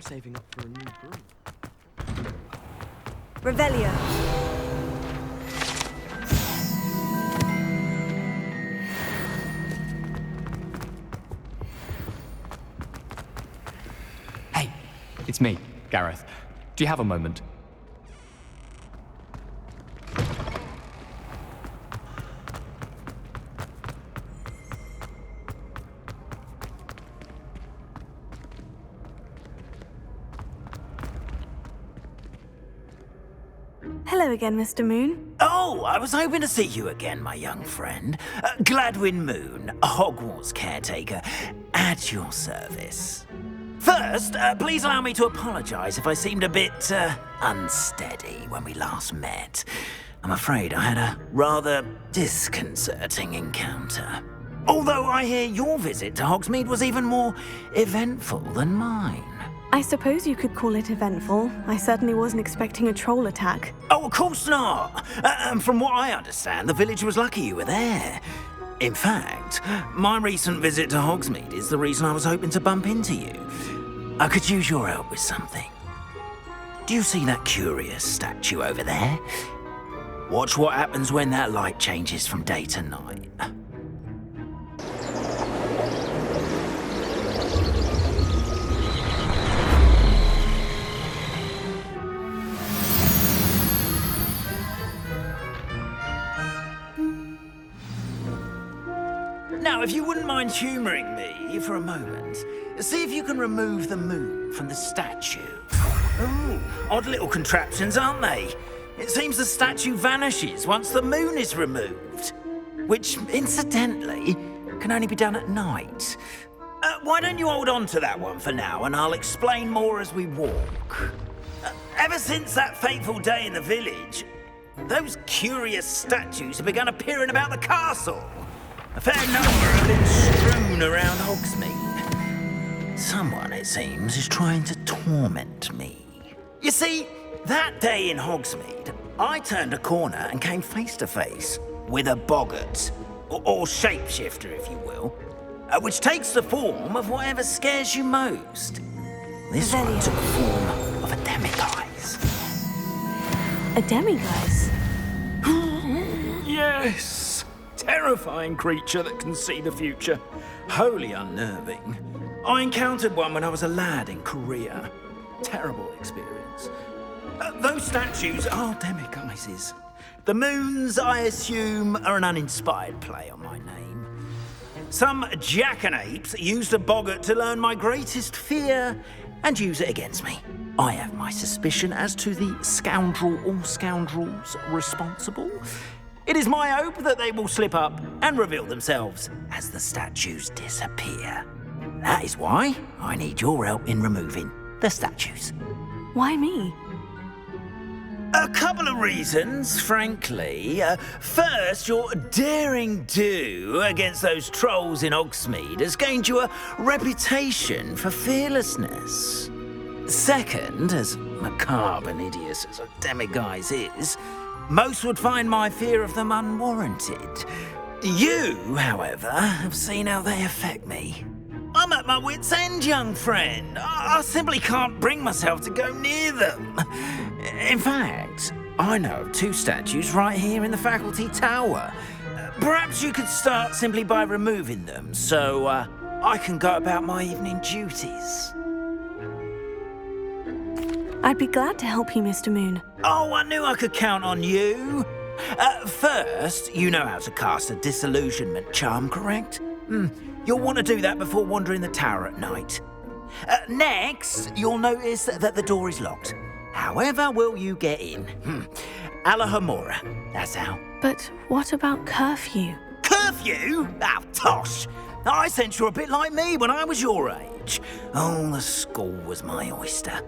I'm saving up for a new broom. Revelio. Hey, it's me, Gareth. Do you have a moment? Hello again, Mr. Moon. Oh, I was hoping to see you again, my young friend. Gladwin Moon, Hogwarts caretaker, at your service. First, please allow me to apologise if I seemed a bit, unsteady when we last met. I'm afraid I had a rather disconcerting encounter. Although I hear your visit to Hogsmeade was even more eventful than mine. I suppose you could call it eventful. I certainly wasn't expecting a troll attack. Oh, of course not. From what I understand, the village was lucky you were there. In fact, my recent visit to Hogsmeade is the reason I was hoping to bump into you. I could use your help with something. Do you see that curious statue over there? Watch what happens when that light changes from day to night. Now, if you wouldn't mind humouring me for a moment, see if you can remove the moon from the statue. Ooh, odd little contraptions, aren't they? It seems the statue vanishes once the moon is removed. Which, incidentally, can only be done at night. Why don't you hold on to that one for now, and I'll explain more as we walk. Ever since that fateful day in the village, those curious statues have begun appearing about the castle. A fair number have been strewn around Hogsmeade. Someone, it seems, is trying to torment me. You see, that day in Hogsmeade, I turned a corner and came face to face with a boggart, or shapeshifter, if you will, which takes the form of whatever scares you most. This one took the form of a demiguise. A demiguise? Yes! Terrifying creature that can see the future. Wholly unnerving. I encountered one when I was a lad in Korea. Terrible experience. Those statues are demiguises. The moons, I assume, are an uninspired play on my name. Some jackanapes used a boggart to learn my greatest fear and use it against me. I have my suspicion as to the scoundrel or scoundrels responsible. It is my hope that they will slip up and reveal themselves as the statues disappear. That is why I need your help in removing the statues. Why me? A couple of reasons, frankly. First, your daring do against those trolls in Hogsmeade has gained you a reputation for fearlessness. Second, as macabre and hideous as a demiguise is, most would find my fear of them unwarranted. You, however, have seen how they affect me. I'm at my wit's end, young friend. I simply can't bring myself to go near them. In fact, I know of two statues right here in the faculty tower. Perhaps you could start simply by removing them, so I can go about my evening duties. I'd be glad to help you, Mr. Moon. Oh, I knew I could count on you. First, you know how to cast a disillusionment charm, correct? You'll want to do that before wandering the tower at night. Next, you'll notice that the door is locked. However will you get in? Alahomora, that's how. But what about curfew? Curfew? Oh, tosh. I sense you're a bit like me when I was your age. Oh, the school was my oyster.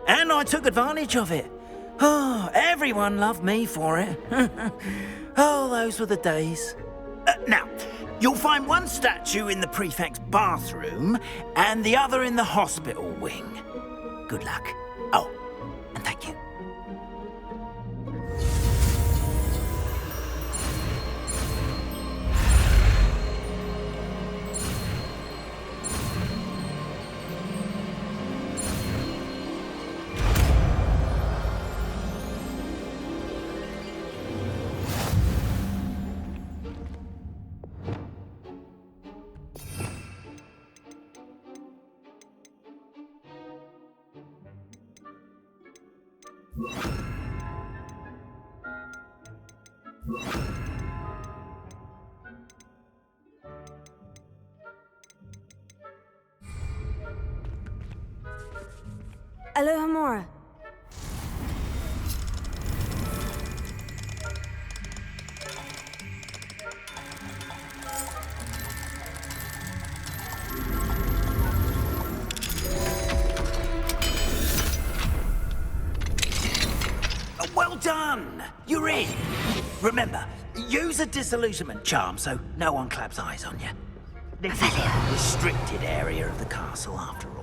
And I took advantage of it. Oh, everyone loved me for it. Oh, those were the days. Now, you'll find one statue in the prefect's bathroom and the other in the hospital wing. Good luck. Oh, and thank you. Alohomora. Well done! You're in! Remember, use a disillusionment charm so no one claps eyes on you. This is a restricted area of the castle, after all.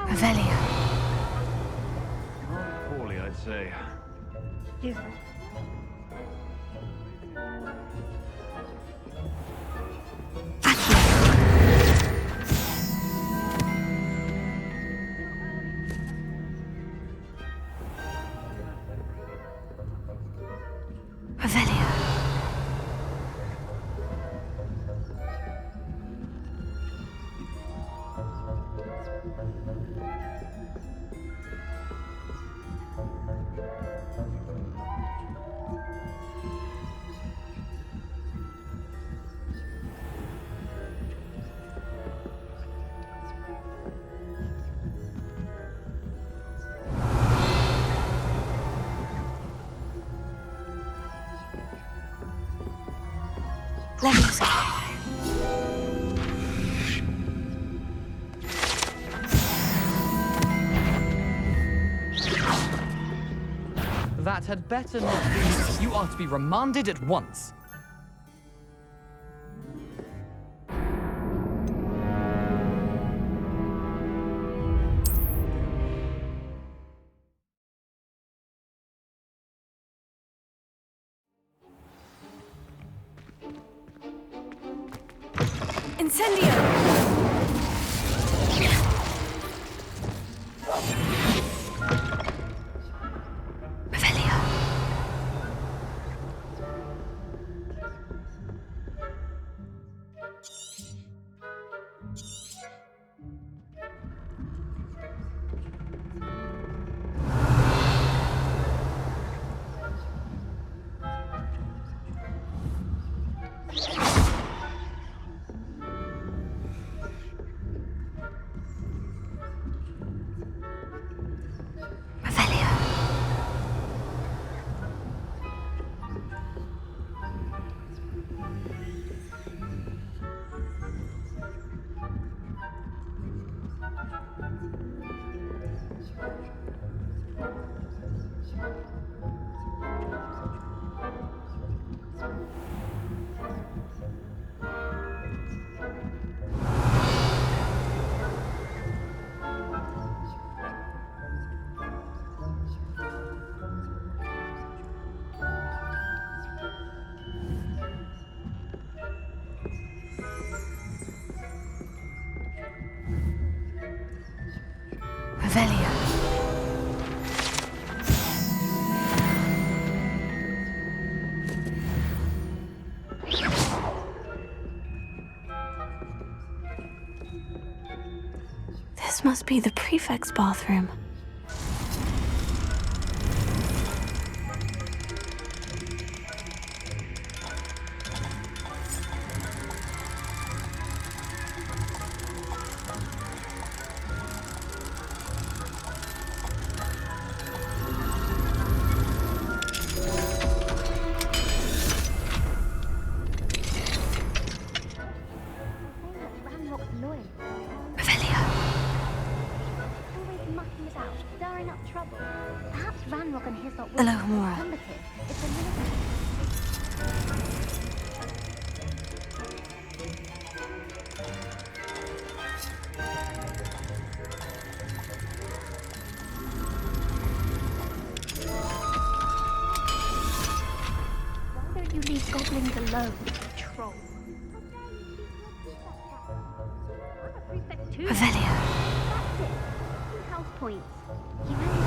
Revelia. Not poorly, I'd say. Revelia. Let's go. That had better not be. You are to be remanded at once. Incendio! Revelia. Revelia. This must be the prefect's bathroom. trouble. Perhaps Ranrock and Hislop will Alohomora. combative. It's a military. Why don't you leave goblins alone, troll? I'm a prefect too. Revelio. That's it. 2 health points. You really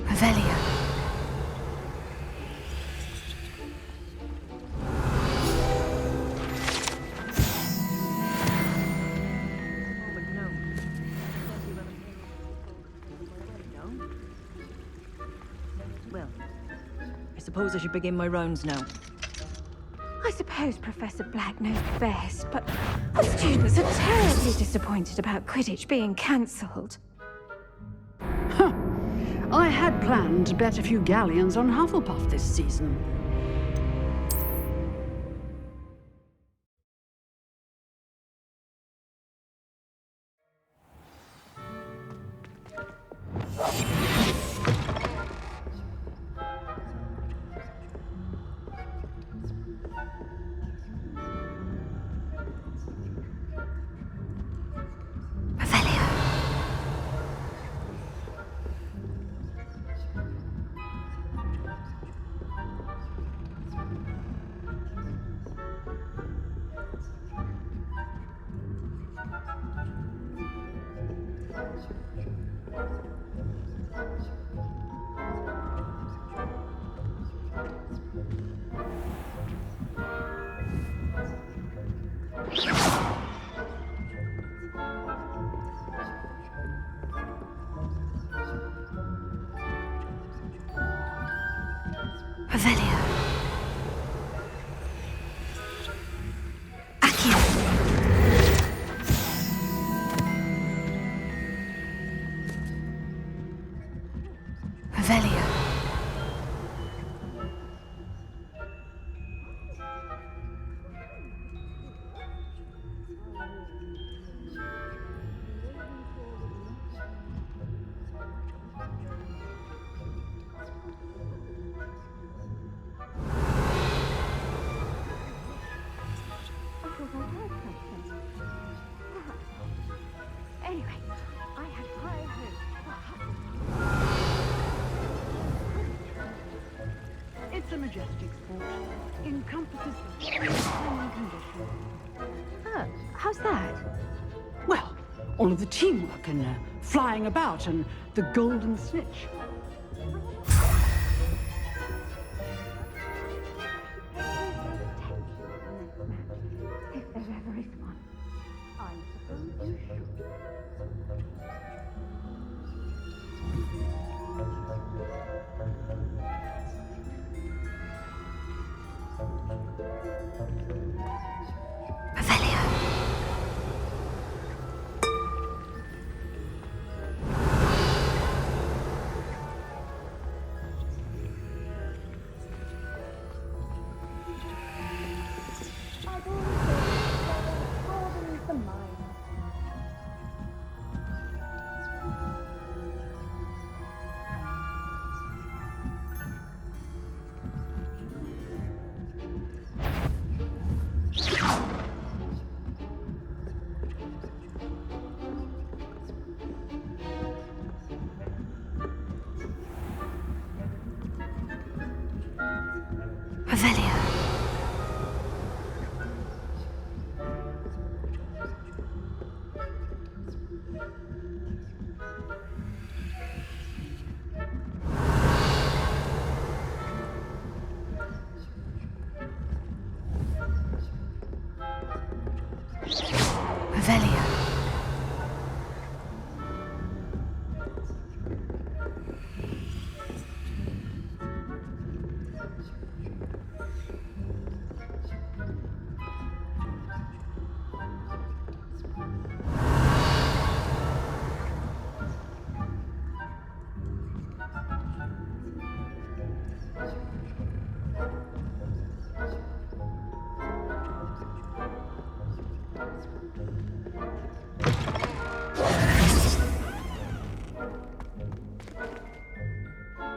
Revelio. Well, I suppose I should begin my rounds now. I suppose Professor Black knows best, but the students are terribly disappointed about Quidditch being cancelled. I had planned to bet a few galleons on Hufflepuff this season. Revelio. Revelio. Accio. Revelio. Anyway, I had high hopes for It's a majestic sport. Encompasses every human condition. Oh, how's that? Well, all of the teamwork and flying about and the golden snitch. if there ever is one. I suppose you should. Revelio. I've always thought that broadens the mind. Revelio. Revelia.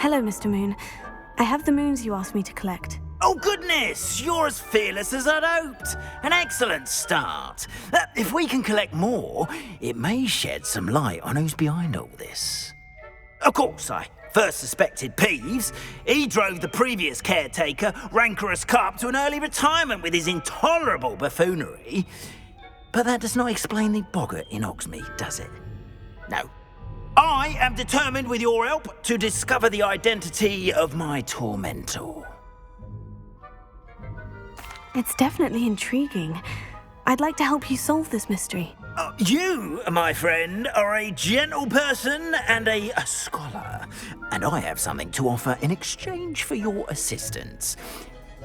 Hello, Mr. Moon. I have the moons you asked me to collect. Oh, goodness! You're as fearless as I'd hoped. An excellent start. If we can collect more, it may shed some light on who's behind all this. Of course, I first suspected Peeves. He drove the previous caretaker, Rancorous Carp, to an early retirement with his intolerable buffoonery. But that does not explain the boggart in Hogsmeade, does it? No. I am determined, with your help, to discover the identity of my tormentor. It's definitely intriguing. I'd like to help you solve this mystery. You, my friend, are a gentle person and a scholar, and I have something to offer in exchange for your assistance.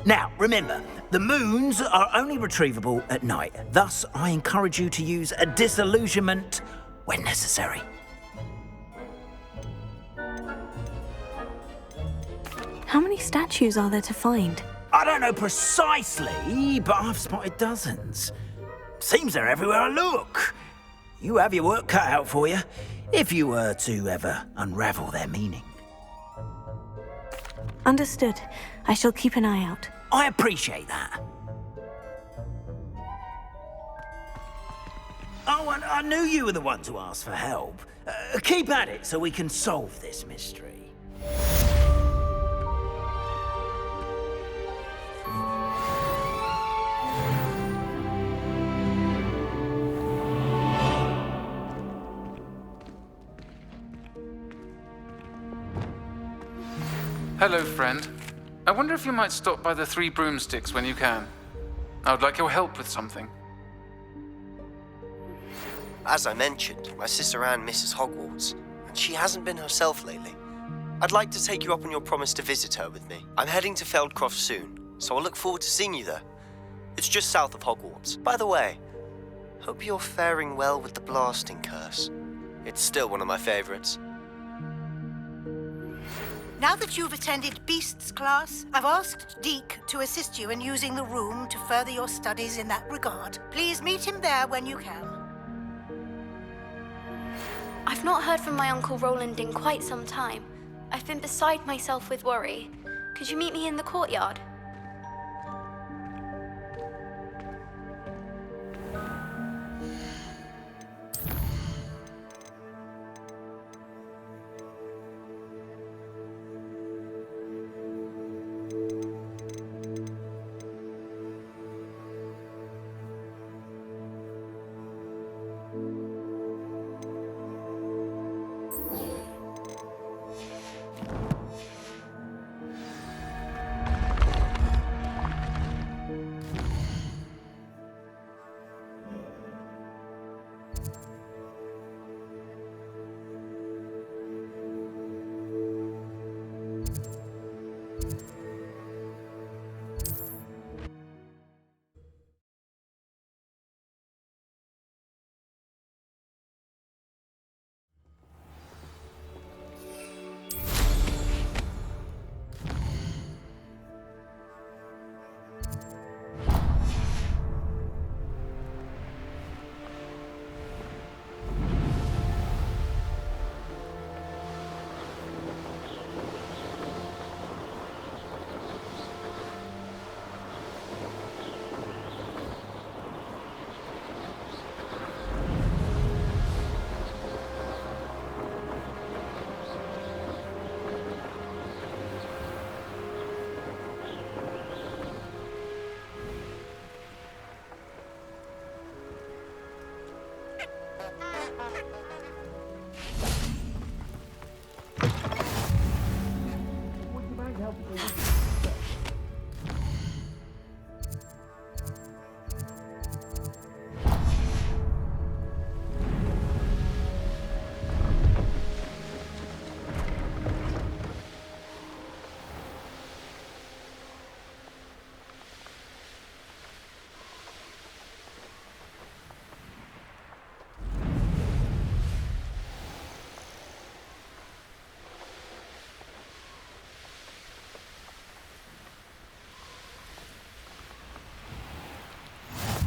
Now, remember, the moons are only retrievable at night. Thus, I encourage you to use a disillusionment when necessary. How many statues are there to find? I don't know precisely, but I've spotted dozens. Seems they're everywhere I look. You have your work cut out for you, if you were to ever unravel their meaning. Understood. I shall keep an eye out. I appreciate that. Oh, and I knew you were the one to ask for help. Keep at it so we can solve this mystery. Hello, friend. I wonder if you might stop by the Three Broomsticks when you can. I would like your help with something. As I mentioned, my sister Anne misses Hogwarts, and she hasn't been herself lately. I'd like to take you up on your promise to visit her with me. I'm heading to Feldcroft soon, so I'll look forward to seeing you there. It's just south of Hogwarts. By the way, hope you're faring well with the blasting curse. It's still one of my favorites. Now that you've attended Beasts class, I've asked Deke to assist you in using the room to further your studies in that regard. Please meet him there when you can. I've not heard from my Uncle Roland in quite some time. I've been beside myself with worry. Could you meet me in the courtyard?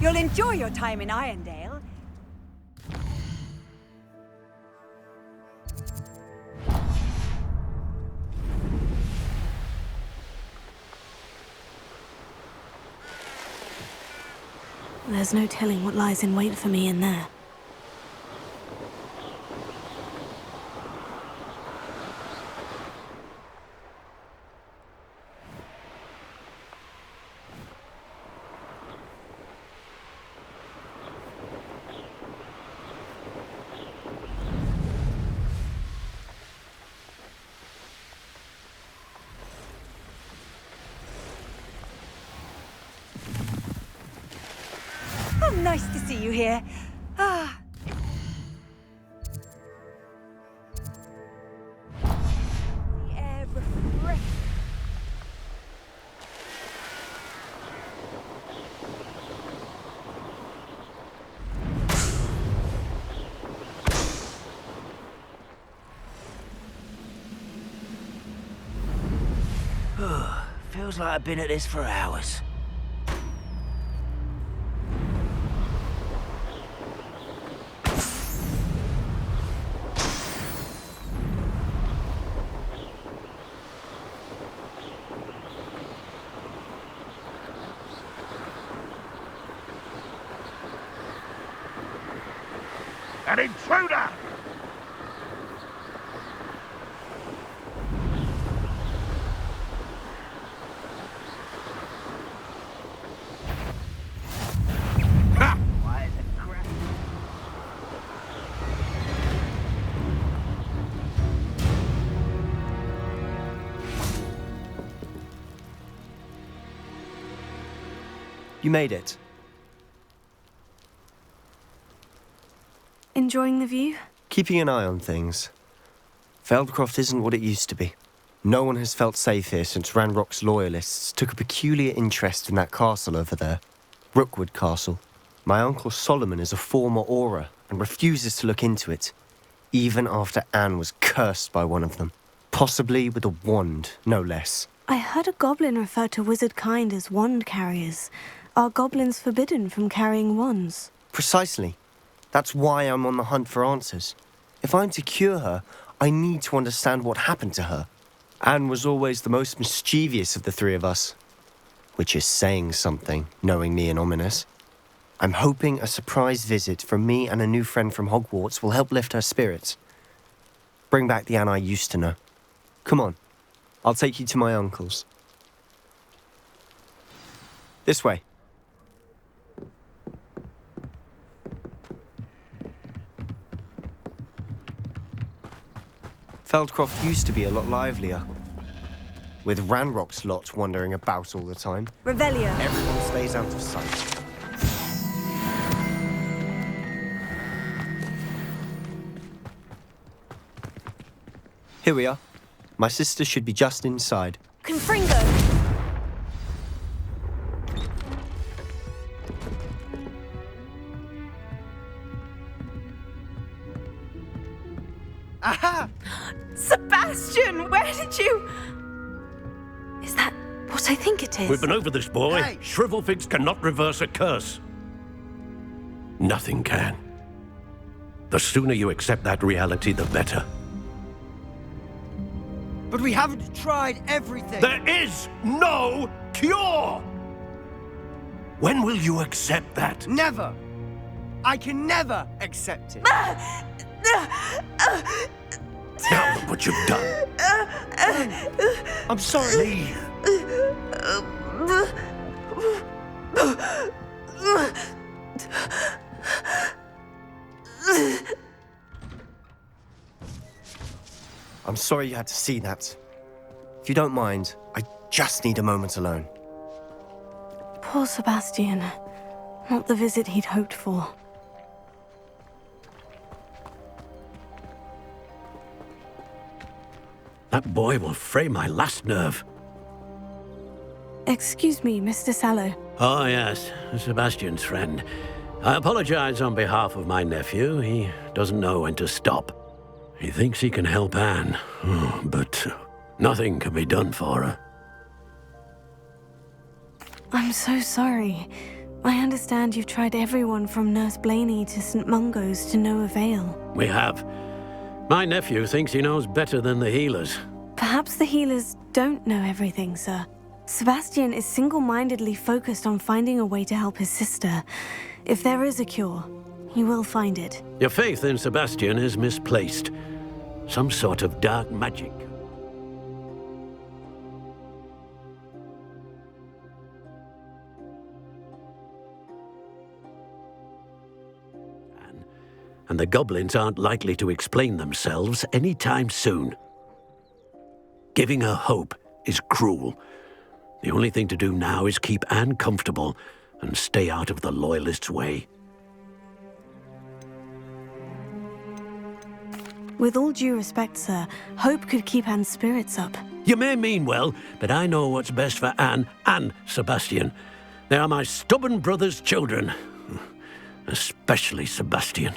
You'll enjoy your time in Irondale. There's no telling what lies in wait for me in there. Oh, nice to see you here. Ah. The air refreshing. Feels like I've been at this for hours. An intruder! Ha! Why the crap? You made it. Enjoying the view? Keeping an eye on things. Feldcroft isn't what it used to be. No one has felt safe here since Ranrock's loyalists took a peculiar interest in that castle over there. Rookwood Castle. My uncle Solomon is a former Auror and refuses to look into it, even after Anne was cursed by one of them. Possibly with a wand, no less. I heard a goblin refer to wizard kind as wand carriers. Are goblins forbidden from carrying wands? Precisely. That's why I'm on the hunt for answers. If I'm to cure her, I need to understand what happened to her. Anne was always the most mischievous of the three of us. Which is saying something, knowing me and Ominous. I'm hoping a surprise visit from me and a new friend from Hogwarts will help lift her spirits. Bring back the Anne I used to know. Come on, I'll take you to my uncle's. This way. Feldcroft used to be a lot livelier. With Ranrock's lot wandering about all the time. Revelio. Everyone stays out of sight. Here we are. My sister should be just inside. Confringo! Aha! Sebastian, where did you... Is that what I think it is? We've been over this, boy. Hey. Shrivelfigs cannot reverse a curse. Nothing can. The sooner you accept that reality, the better. But we haven't tried everything. There is no cure! When will you accept that? Never. I can never accept it. Now look what you've done. I'm sorry. Leave. I'm sorry you had to see that. If you don't mind, I just need a moment alone. Poor Sebastian. Not the visit he'd hoped for. That boy will fray my last nerve. Excuse me, Mr. Sallow. Oh, yes, Sebastian's friend. I apologize on behalf of my nephew. He doesn't know when to stop. He thinks he can help Anne, but nothing can be done for her. I'm so sorry. I understand you've tried everyone from Nurse Blaney to St. Mungo's to no avail. We have. My nephew thinks he knows better than the healers. Perhaps the healers don't know everything, sir. Sebastian is single-mindedly focused on finding a way to help his sister. If there is a cure, he will find it. Your faith in Sebastian is misplaced. Some sort of dark magic. And the goblins aren't likely to explain themselves anytime soon. Giving her hope is cruel. The only thing to do now is keep Anne comfortable and stay out of the Loyalists' way. With all due respect, sir, hope could keep Anne's spirits up. You may mean well, but I know what's best for Anne and Sebastian. They are my stubborn brother's children. Especially Sebastian.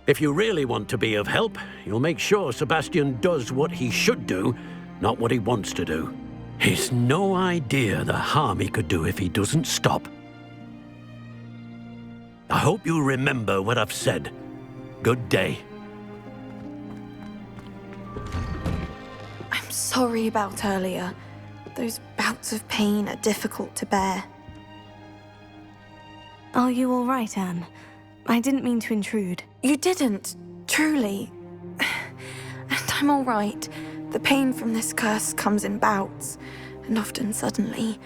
If you really want to be of help, you'll make sure Sebastian does what he should do, not what he wants to do. He's no idea the harm he could do if he doesn't stop. I hope you remember what I've said. Good day. I'm sorry about earlier. Those bouts of pain are difficult to bear. Are you all right, Anne? I didn't mean to intrude. You didn't, truly. And I'm all right. The pain from this curse comes in bouts, and often suddenly.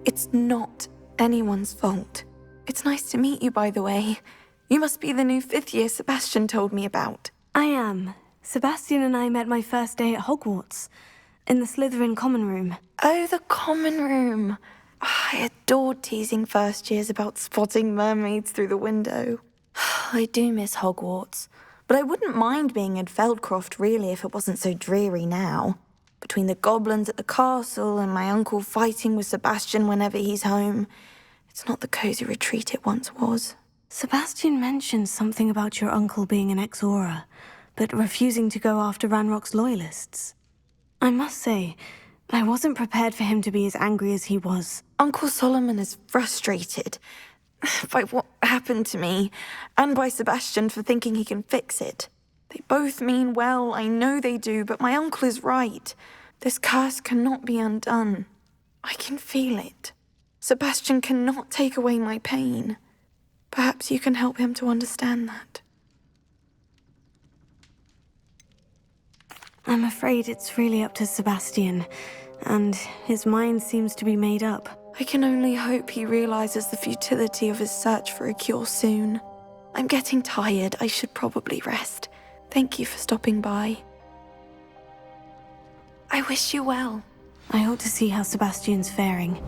It's not anyone's fault. It's nice to meet you, by the way. You must be the new 5th year Sebastian told me about. I am. Sebastian and I met my first day at Hogwarts, in the Slytherin common room. Oh, the common room. I adored teasing first years about spotting mermaids through the window. I do miss Hogwarts, but I wouldn't mind being in Feldcroft really if it wasn't so dreary now. Between the goblins at the castle and my uncle fighting with Sebastian whenever he's home, it's not the cosy retreat it once was. Sebastian mentioned something about your uncle being an ex-Auror, but refusing to go after Ranrock's Loyalists. I must say, I wasn't prepared for him to be as angry as he was. Uncle Solomon is frustrated by what happened to me, and by Sebastian for thinking he can fix it. They both mean well, I know they do, but my uncle is right. This curse cannot be undone. I can feel it. Sebastian cannot take away my pain. Perhaps you can help him to understand that. I'm afraid it's really up to Sebastian, and his mind seems to be made up. I can only hope he realizes the futility of his search for a cure soon. I'm getting tired. I should probably rest. Thank you for stopping by. I wish you well. I ought to see how Sebastian's faring.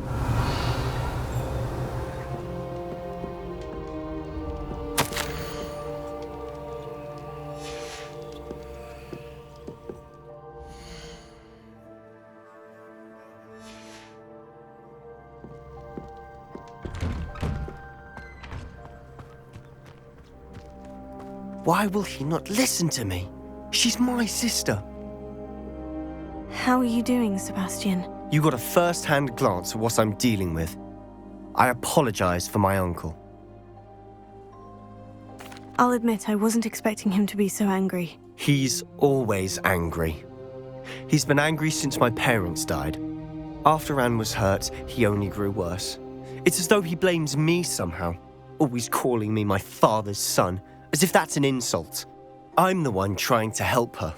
Why will he not listen to me? She's my sister. How are you doing, Sebastian? You got a first-hand glance at what I'm dealing with. I apologize for my uncle. I'll admit I wasn't expecting him to be so angry. He's always angry. He's been angry since my parents died. After Anne was hurt, he only grew worse. It's as though he blames me somehow, always calling me my father's son, as if that's an insult. I'm the one trying to help her.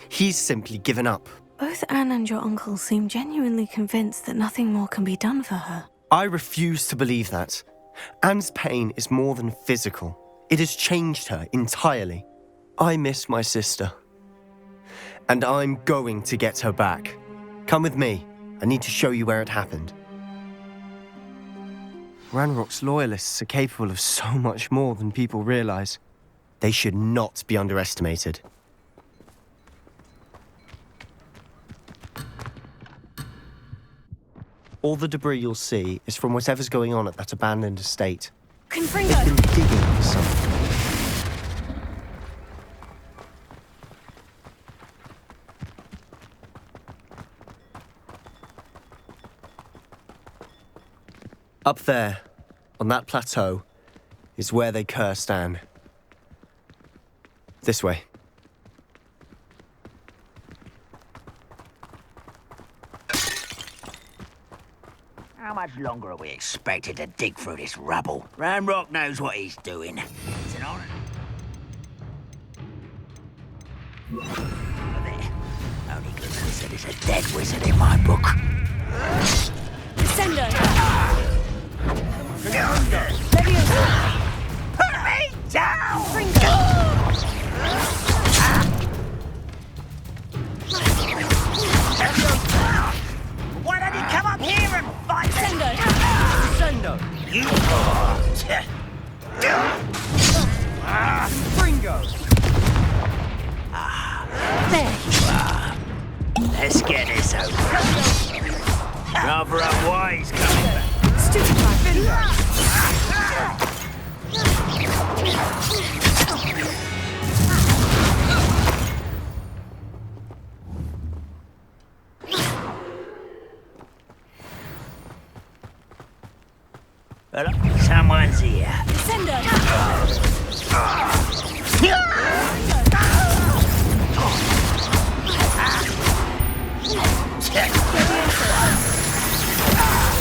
He's simply given up. Both Anne and your uncle seem genuinely convinced that nothing more can be done for her. I refuse to believe that. Anne's pain is more than physical. It has changed her entirely. I miss my sister. And I'm going to get her back. Come with me. I need to show you where it happened. Ranrock's Loyalists are capable of so much more than people realize. They should not be underestimated. All the debris you'll see is from whatever's going on at that abandoned estate. Confringo! They've been digging for something. Up there. On that plateau is where they cursed Anne. This way. How much longer are we expected to dig through this rubble? Ranrock knows what he's doing. It's an honor. There. Only good wizard is a dead wizard in my book. Descendo! Put me down! Why don't you come up here and fight? Descendo! You Fringo! There you are. Let's get this over. Rather unwise coming back. Well, someone's here. Descendo!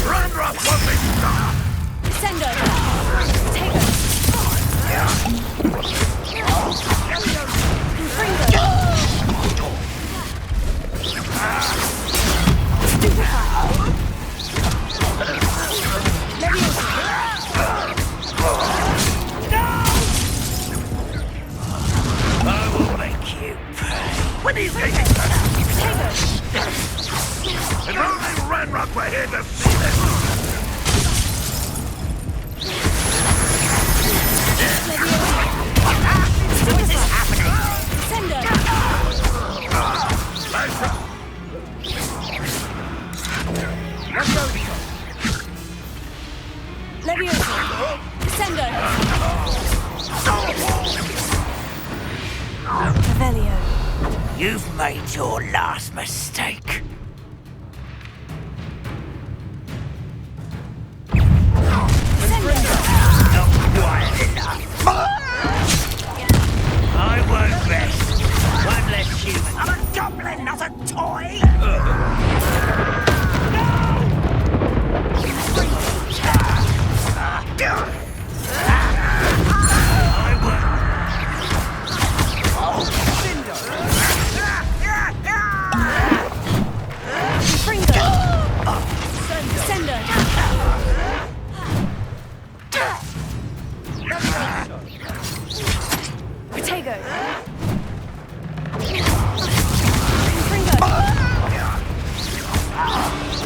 Ranrock won't be stopped! Descendo! Take I will make you pay. When are you going to If only Ranrock were here to see this! What is happening? Descendo! Leviosa! Descendo! Revelio. You've made your last mistake. Not quite enough. I won't rest. One less human. I'm a goblin, not a toy!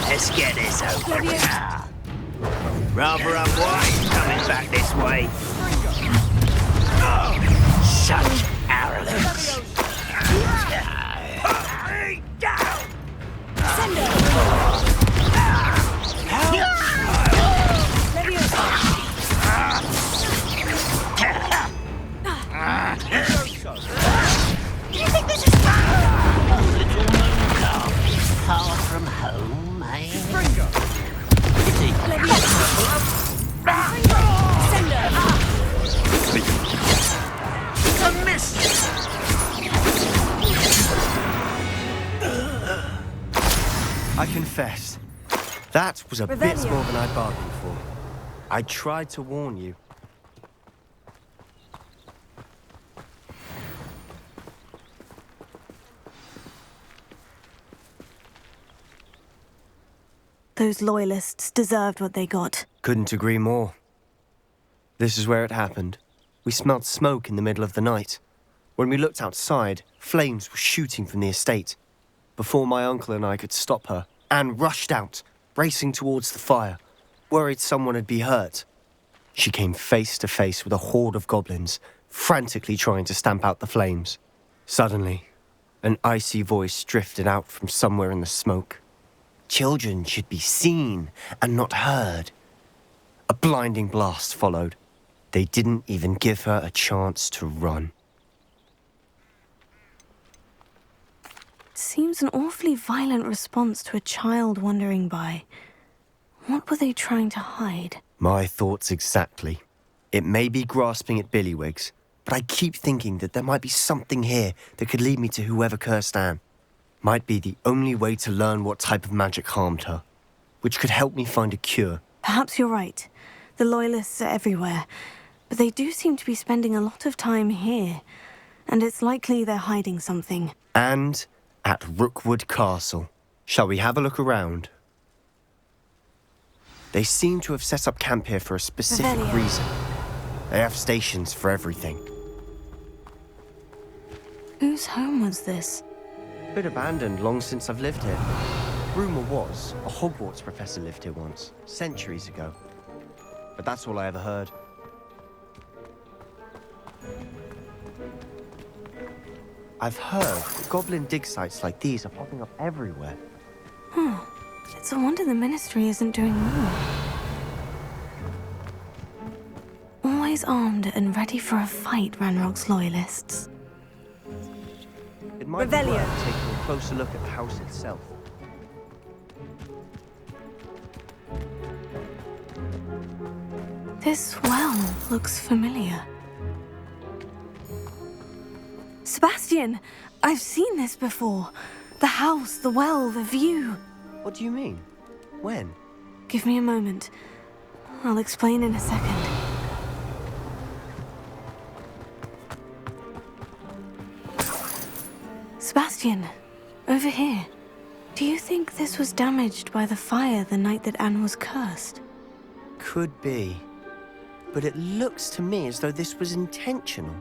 Let's get this over with. Rather unwise coming back this way. Such arrogance. Put me down! Do you think this is fun? Far from home, eh? A miss! I confess, that was a bit more than I bargained for. I tried to warn you. Those loyalists deserved what they got. Couldn't agree more. This is where it happened. We smelled smoke in the middle of the night. When we looked outside, flames were shooting from the estate. Before my uncle and I could stop her, Anne rushed out, racing towards the fire, worried someone had been hurt. She came face to face with a horde of goblins, frantically trying to stamp out the flames. Suddenly, an icy voice drifted out from somewhere in the smoke. Children should be seen and not heard. A blinding blast followed. They didn't even give her a chance to run. Seems an awfully violent response to a child wandering by. What were they trying to hide? My thoughts exactly. It may be grasping at Billywigs, but I keep thinking that there might be something here that could lead me to whoever cursed Anne. Might be the only way to learn what type of magic harmed her, which could help me find a cure. Perhaps you're right. The Loyalists are everywhere, but they do seem to be spending a lot of time here, and it's likely they're hiding something. And at Rookwood Castle. Shall we have a look around? They seem to have set up camp here for a specific reason. They have stations for everything. Whose home was this? Been abandoned long since I've lived here. Rumour was, a Hogwarts professor lived here once, centuries ago. But that's all I ever heard. I've heard that goblin dig sites like these are popping up everywhere. It's a wonder the Ministry isn't doing more. Always armed and ready for a fight, Ranrock's Loyalists. It might be worth taking a closer look at the house itself. This well looks familiar. Sebastian! I've seen this before. The house, the well, the view. What do you mean? When? Give me a moment. I'll explain in a second. Sebastian, over here. Do you think this was damaged by the fire the night that Anne was cursed? Could be. But it looks to me as though this was intentional.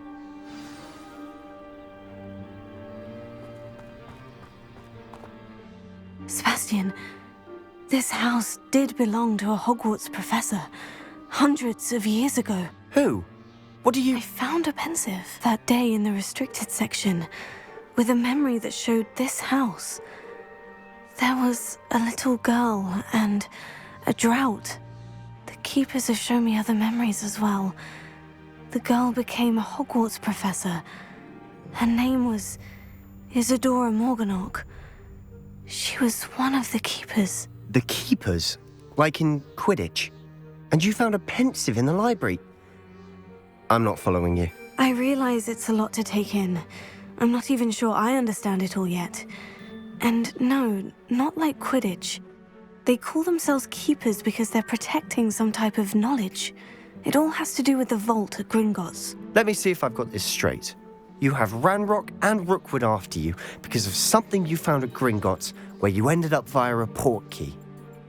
Sebastian, this house did belong to a Hogwarts professor, hundreds of years ago. Who? What do you... I found a pensive that day in the restricted section, with a memory that showed this house. There was a little girl and a drought. The keepers have shown me other memories as well. The girl became a Hogwarts professor. Her name was Isadora Morganach. She was one of the keepers. The keepers? Like in Quidditch? And you found a pensive in the library? I'm not following you. I realize it's a lot to take in. I'm not even sure I understand it all yet. And no, not like Quidditch. They call themselves keepers because they're protecting some type of knowledge. It all has to do with the vault at Gringotts. Let me see if I've got this straight. You have Ranrock and Rookwood after you because of something you found at Gringotts where you ended up via a portkey.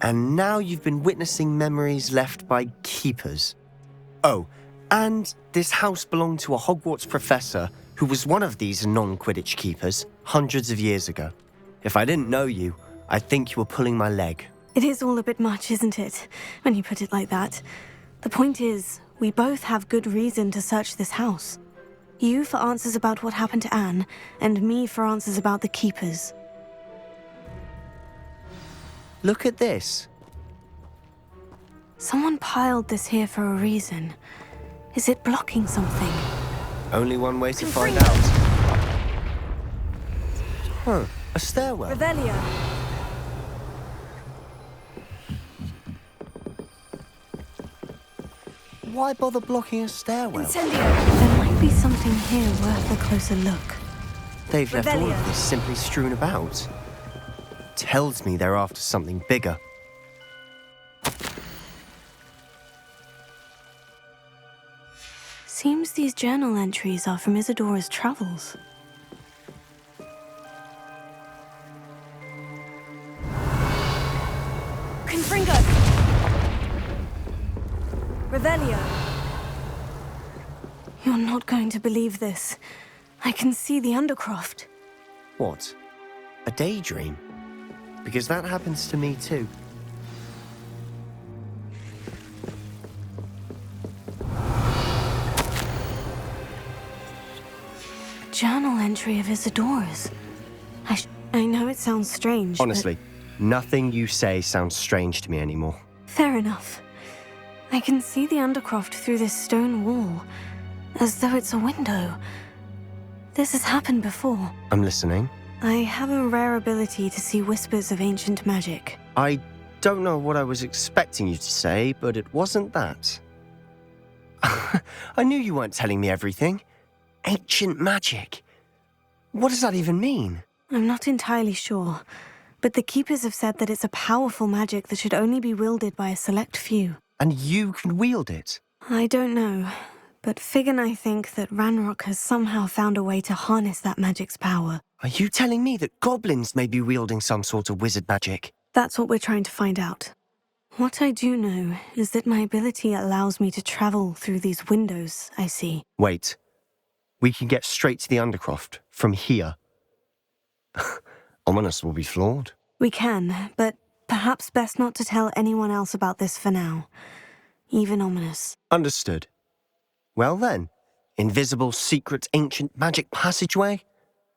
And now you've been witnessing memories left by keepers. Oh, and this house belonged to a Hogwarts professor who was one of these non-Quidditch keepers hundreds of years ago. If I didn't know you, I'd think you were pulling my leg. It is all a bit much, isn't it, when you put it like that? The point is, we both have good reason to search this house. You for answers about what happened to Anne, and me for answers about the keepers. Look at this. Someone piled this here for a reason. Is it blocking something? Only one way to find out. Huh, a stairwell. Revelio. Why bother blocking a stairwell? Incendio. There might be something here worth a closer look. They've left all Revelio. of this simply strewn about. Tells me they're after something bigger. Seems these journal entries are from Isadora's travels. Confringo. Revelio. You're not going to believe this. I can see the Undercroft. What? A daydream? Because that happens to me too. A journal entry of Isadora's. I know it sounds strange, Honestly, nothing you say sounds strange to me anymore. Fair enough. I can see the Undercroft through this stone wall, as though it's a window. This has happened before. I'm listening. I have a rare ability to see whispers of ancient magic. I don't know what I was expecting you to say, but it wasn't that. I knew you weren't telling me everything. Ancient magic. What does that even mean? I'm not entirely sure, but the Keepers have said that it's a powerful magic that should only be wielded by a select few. And you can wield it? I don't know, but Fig and I think that Ranrock has somehow found a way to harness that magic's power. Are you telling me that goblins may be wielding some sort of wizard magic? That's what we're trying to find out. What I do know is that my ability allows me to travel through these windows I see. Wait. We can get straight to the Undercroft from here. Ominous will be floored. We can, but perhaps best not to tell anyone else about this for now. Even Ominous. Understood. Well then, invisible, secret, ancient magic passageway?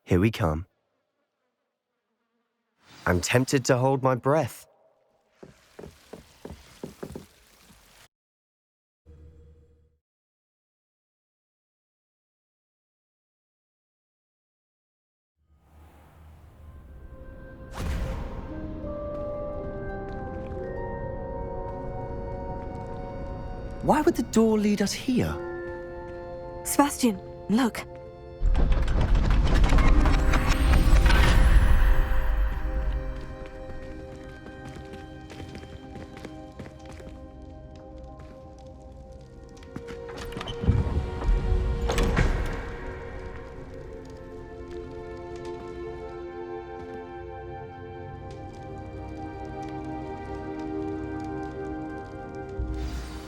Here we come. I'm tempted to hold my breath. Why would the door lead us here? Sebastian, look.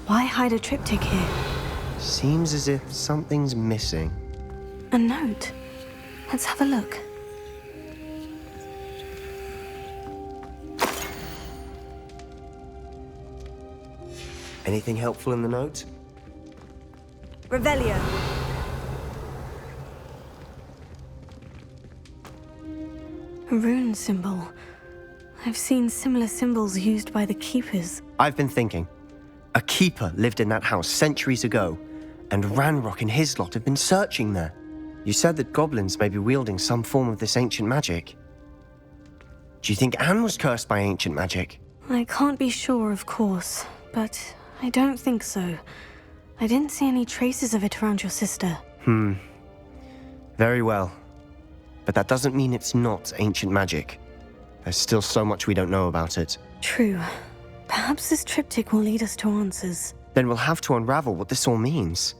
Why hide a triptych here? Seems as if something's missing. A note. Let's have a look. Anything helpful in the note? Revelio. A rune symbol. I've seen similar symbols used by the Keepers. I've been thinking. A keeper lived in that house centuries ago, and Ranrock and his lot have been searching there. You said that goblins may be wielding some form of this ancient magic. Do you think Anne was cursed by ancient magic? I can't be sure, of course, but I don't think so. I didn't see any traces of it around your sister. Very well. But that doesn't mean it's not ancient magic. There's still so much we don't know about it. True. Perhaps this triptych will lead us to answers. Then we'll have to unravel what this all means.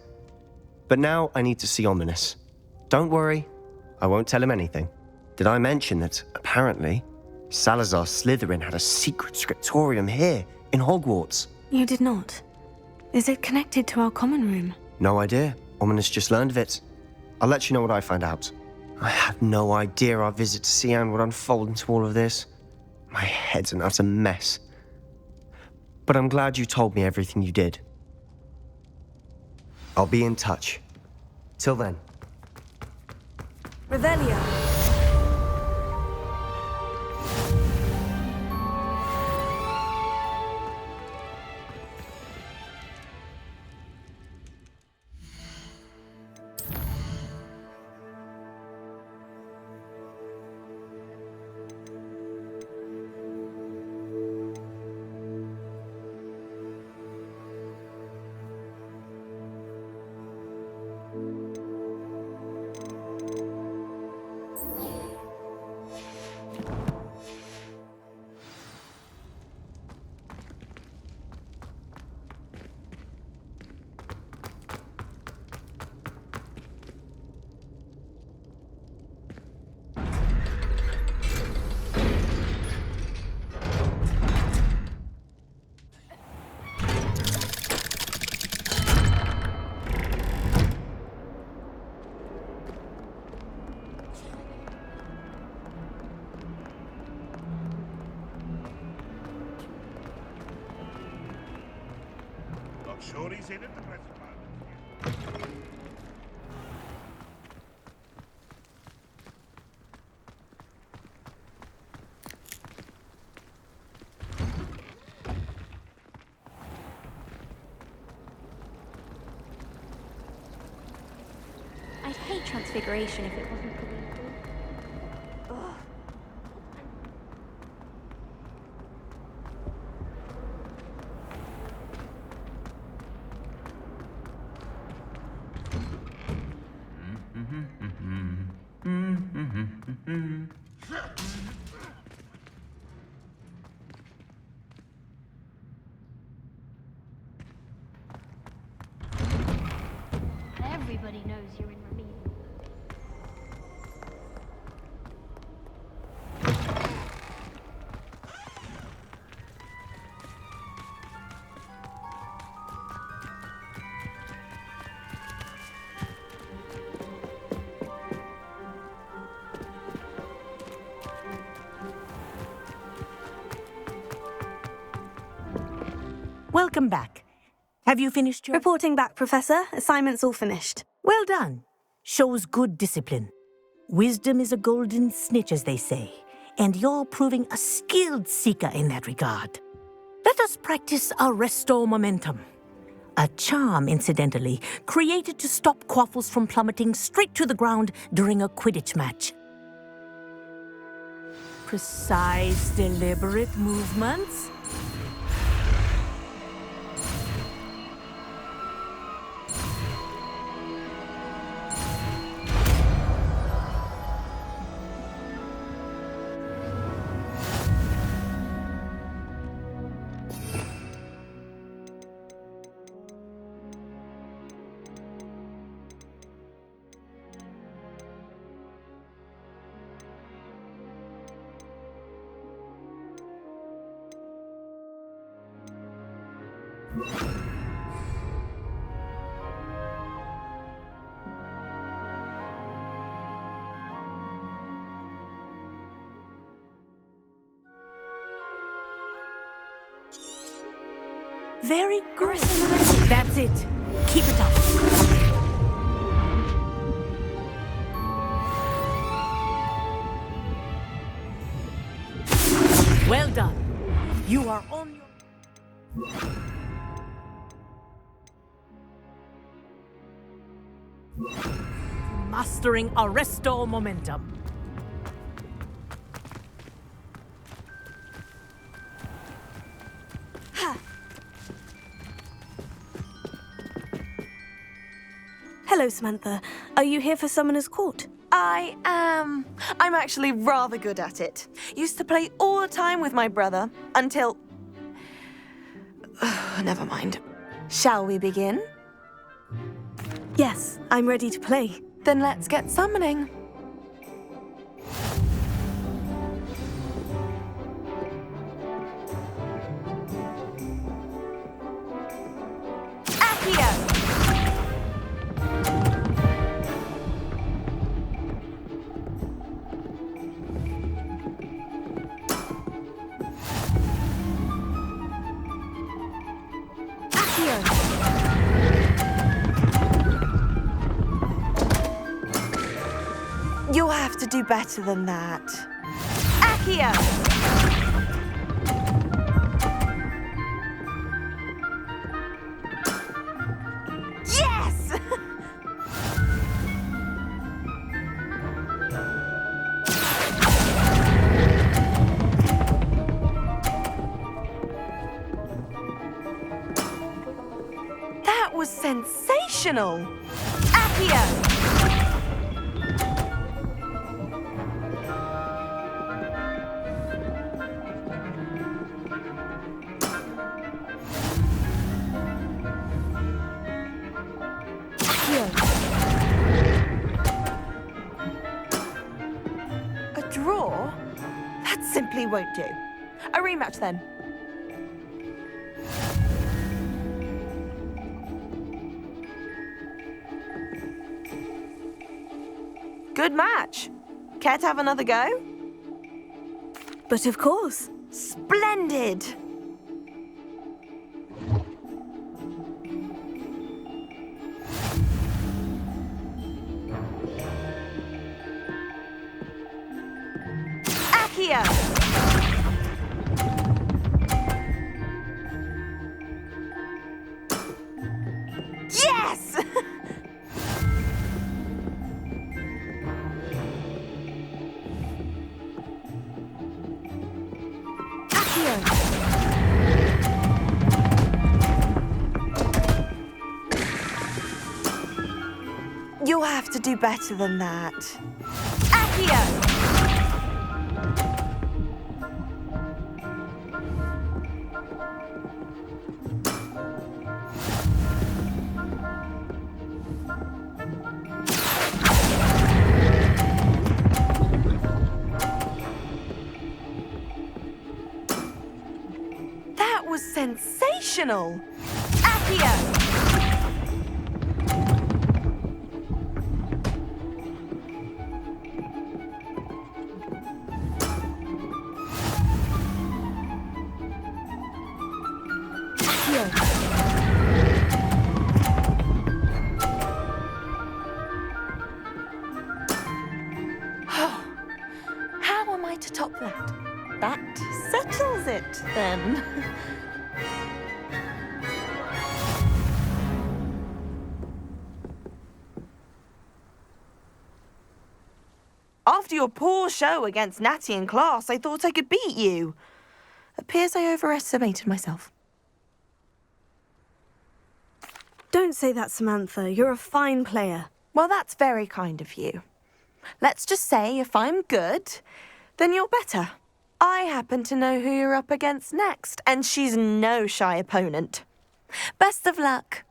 But now I need to see Ominous. Don't worry, I won't tell him anything. Did I mention that, apparently, Salazar Slytherin had a secret scriptorium here, in Hogwarts? You did not. Is it connected to our common room? No idea. Ominous just learned of it. I'll let you know what I find out. I had no idea our visit to see Anne would unfold into all of this. My head's an utter mess. But I'm glad you told me everything you did. I'll be in touch. Till then. Revelio. Sure he's in at the present moment. I'd hate Transfiguration if it wasn't for the... Ugh. Everybody knows you're in remedial. Welcome back. Have you finished your... Reporting back, Professor. Assignment's all finished. Well done. Shows good discipline. Wisdom is a golden snitch, as they say, and you're proving a skilled seeker in that regard. Let us practice Arresto Momentum. A charm, incidentally, created to stop quaffles from plummeting straight to the ground during a Quidditch match. Precise, deliberate movements. Very good. That's it. Keep it up. Well done. You are on your... Mastering Arresto Momentum. Hello, Samantha. Are you here for Summoner's Court? I am. I'm actually rather good at it. Used to play all the time with my brother until... Never mind. Shall we begin? Yes, I'm ready to play. Then let's get summoning. Accio! You'll have to do better than that. Accio! Yes! That was sensational! Accio! A draw? That simply won't do. A rematch then. Good match. Care to have another go? But of course. Splendid! Accio! Yes! You'll have to do better than that. Accio! Sensational! Accio! How am I to top that? That settles it, then. After your poor show against Natty in class, I thought I could beat you. Appears I overestimated myself. Don't say that, Samantha. You're a fine player. Well, that's very kind of you. Let's just say if I'm good, then you're better. I happen to know who you're up against next, and she's no shy opponent. Best of luck.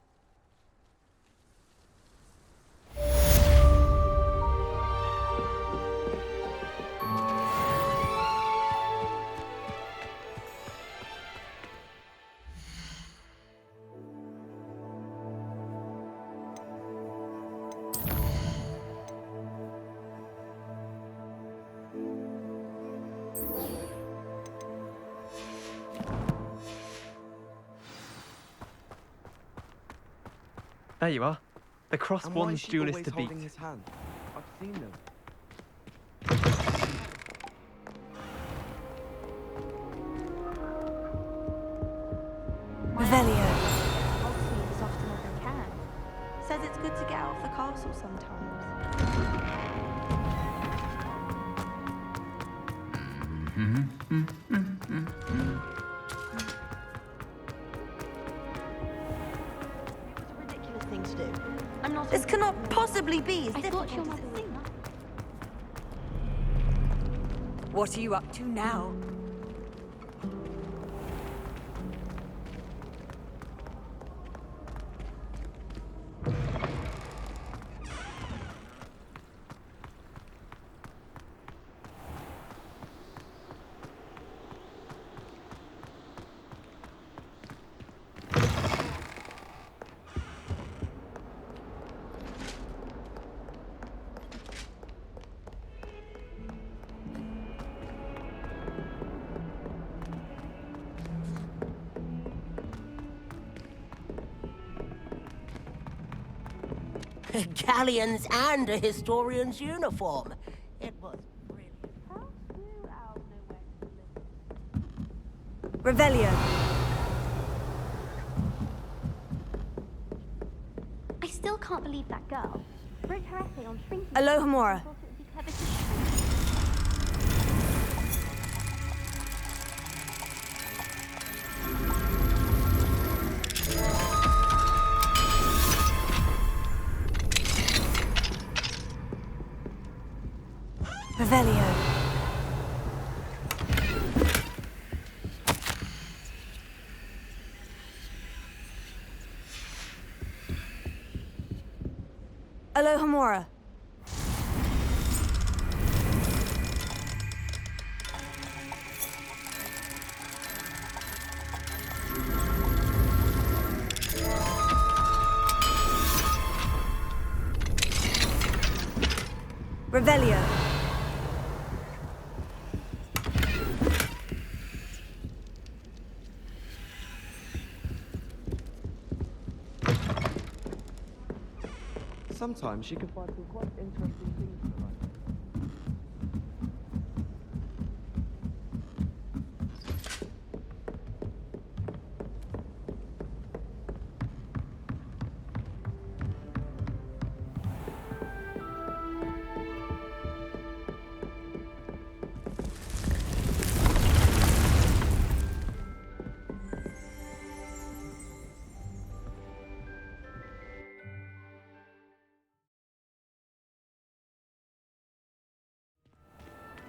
There you are. The cross And why one's is she duelist always to beat. holding his hand? I've seen them. Revelio. Sleep as often as I can. Says it's good to get out of the castle sometimes. It's a ridiculous thing to do. I'm not. This cannot possibly be as difficult as it seems. What are you up to now? Galleons and a historian's uniform. It was Revelio. I still can't believe that girl wrote her essay on shrinking. Alohomora. I thought it would be clever to shrink. Revelio. Alohomora. Revelio. Sometimes she can find some quite interesting things to write.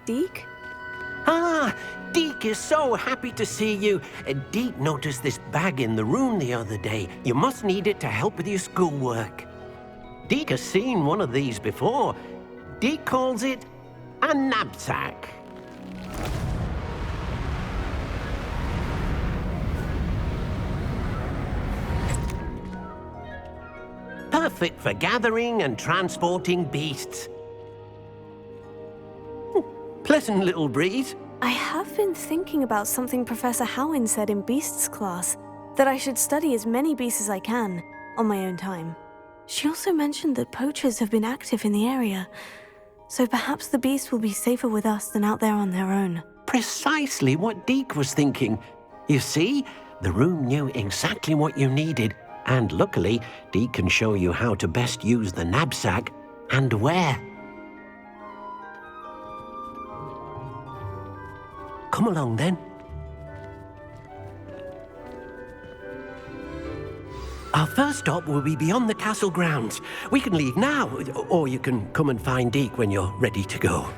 Deke? Ah, Deke is so happy to see you. Deke noticed this bag in the room the other day. You must need it to help with your schoolwork. Deke has seen one of these before. Deke calls it a knapsack. perfect for gathering and transporting beasts. Pleasant little breeze. I have been thinking about something Professor Howin said in Beasts class, that I should study as many beasts as I can, on my own time. She also mentioned that poachers have been active in the area, so perhaps the beasts will be safer with us than out there on their own. Precisely what Deke was thinking. You see, the room knew exactly what you needed, and luckily, Deke can show you how to best use the knapsack and where. Come along then. Our first stop will be beyond the castle grounds. We can leave now, or you can come and find Deke when you're ready to go.